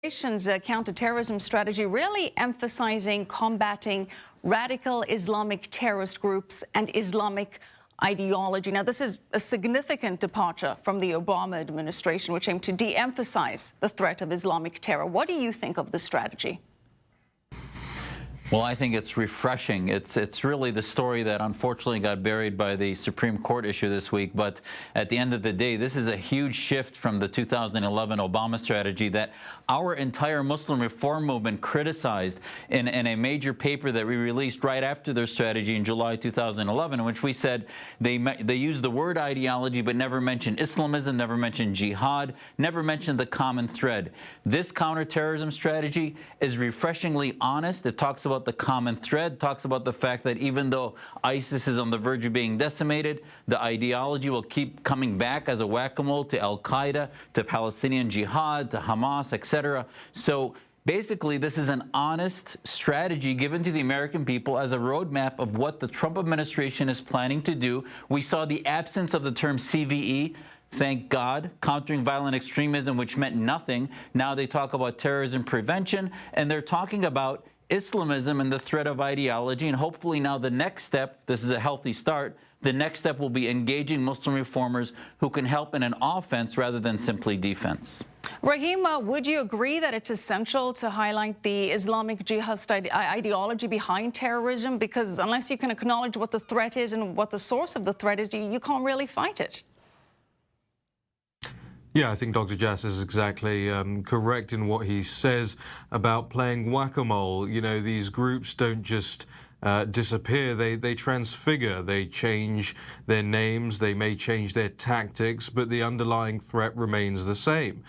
Nation's counterterrorism strategy really emphasizing combating radical Islamic terrorist groups and Islamic ideology. Now, this is a significant departure from the Obama administration, which aimed to de-emphasize the threat of Islamic terror. What do you think of the strategy? Well, I think it's refreshing. It's really the story that unfortunately got buried by the Supreme Court issue this week. But at the end of the day, this is a huge shift from the 2011 Obama strategy that our entire Muslim reform movement criticized in a major paper that we released right after their strategy in July 2011, in which we said they used the word ideology but never mentioned Islamism, never mentioned jihad, never mentioned the common thread. This counterterrorism strategy is refreshingly honest. It talks about the common thread, talks about the fact that even though ISIS is on the verge of being decimated, the ideology will keep coming back as a whack-a-mole to Al-Qaeda, to Palestinian Jihad, to Hamas, etc. So basically, this is an honest strategy given to the American people as a roadmap of what the Trump administration is planning to do. We saw the absence of the term CVE. Thank God, countering violent extremism, which meant nothing. Now they talk about terrorism prevention, and they're talking about Islamism and the threat of ideology. And hopefully now the next step, this is a healthy start, the next step will be engaging Muslim reformers who can help in an offense rather than simply defense. Raheem, would you agree that it's essential to highlight the Islamic Jihad ideology behind terrorism? Because unless you can acknowledge what the threat is and what the source of the threat is, you can't really fight it. Yeah, I think Dr. Jasser is exactly correct in what he says about playing whack-a-mole. You know, these groups don't just disappear, they transfigure, they change their names, they may change their tactics, but the underlying threat remains the same.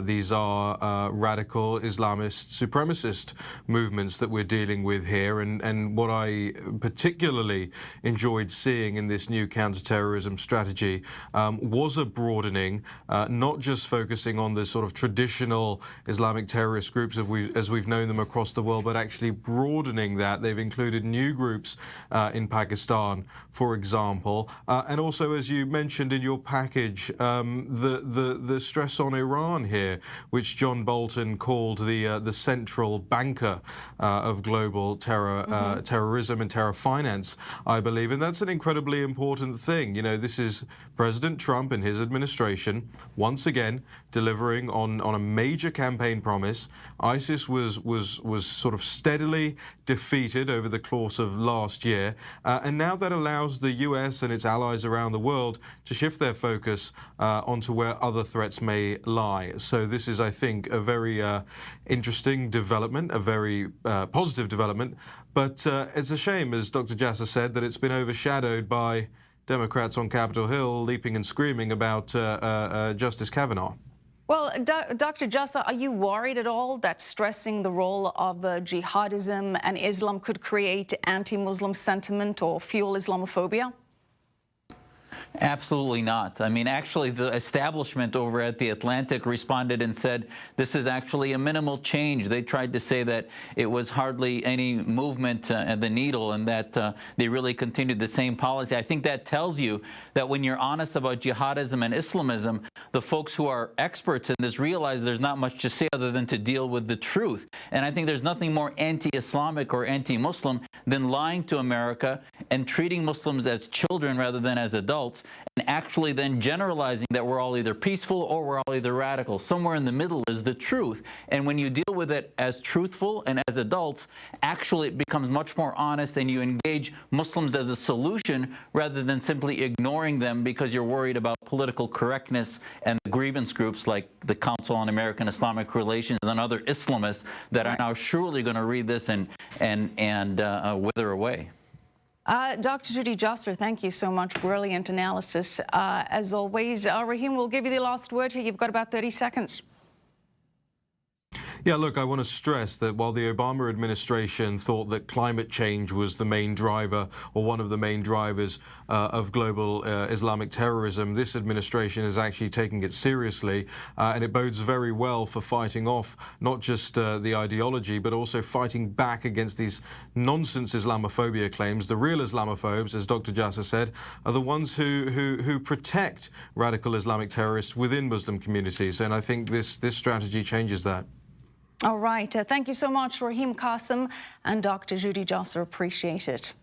These are radical Islamist supremacist movements that we're dealing with here, and what I particularly enjoyed seeing in this new counterterrorism strategy was a broadening, not just focusing on the sort of traditional Islamic terrorist groups as we've known them across the world, but actually broadening that. They've included new groups in Pakistan, for example, and also, as you mentioned in your package, the stress on Iran here, which John Bolton called the central banker of global terrorism and terror finance, I believe, and that's an incredibly important thing. You know, this is President Trump and his administration once again delivering on a major campaign promise. ISIS was sort of steadily defeated over the course of last year, and now that allows the US and its allies around the world to shift their focus onto where other threats may lie. So this is, I think, a very interesting development, a very positive development, but it's a shame, as Dr. Jasser said, that it's been overshadowed by Democrats on Capitol Hill leaping and screaming about Justice Kavanaugh. Well, Dr. Jasser, are you worried at all that stressing the role of jihadism and Islam could create anti-Muslim sentiment or fuel Islamophobia? Absolutely not. I mean, actually, the establishment over at The Atlantic responded and said this is actually a minimal change. They tried to say that it was hardly any movement at the needle and that they really continued the same policy. I think that tells you that when you're honest about jihadism and Islamism, the folks who are experts in this realize there's not much to say other than to deal with the truth. And I think there's nothing more anti-Islamic or anti-Muslim than lying to America and treating Muslims as children rather than as adults, and actually then generalizing that we're all either peaceful or we're all either radical. Somewhere in the middle is the truth. And when you deal with it as truthful and as adults, actually it becomes much more honest, and you engage Muslims as a solution rather than simply ignoring them because you're worried about political correctness and the grievance groups like the Council on American Islamic Relations and other Islamists that are now surely going to read this and wither away. Dr. Zuhdi Jasser, thank you so much. Brilliant analysis. As always, Raheem, we'll give you the last word here. You've got about 30 seconds. Yeah, look, I want to stress that while the Obama administration thought that climate change was the main driver or one of the main drivers of global Islamic terrorism, this administration is actually taking it seriously, and it bodes very well for fighting off not just the ideology, but also fighting back against these nonsense Islamophobia claims. The real Islamophobes, as Dr. Jasser said, are the ones who protect radical Islamic terrorists within Muslim communities, and I think this strategy changes that. All right. Thank you so much, Raheem, Kassam, and Dr. Zuhdi, Jasser. Appreciate it.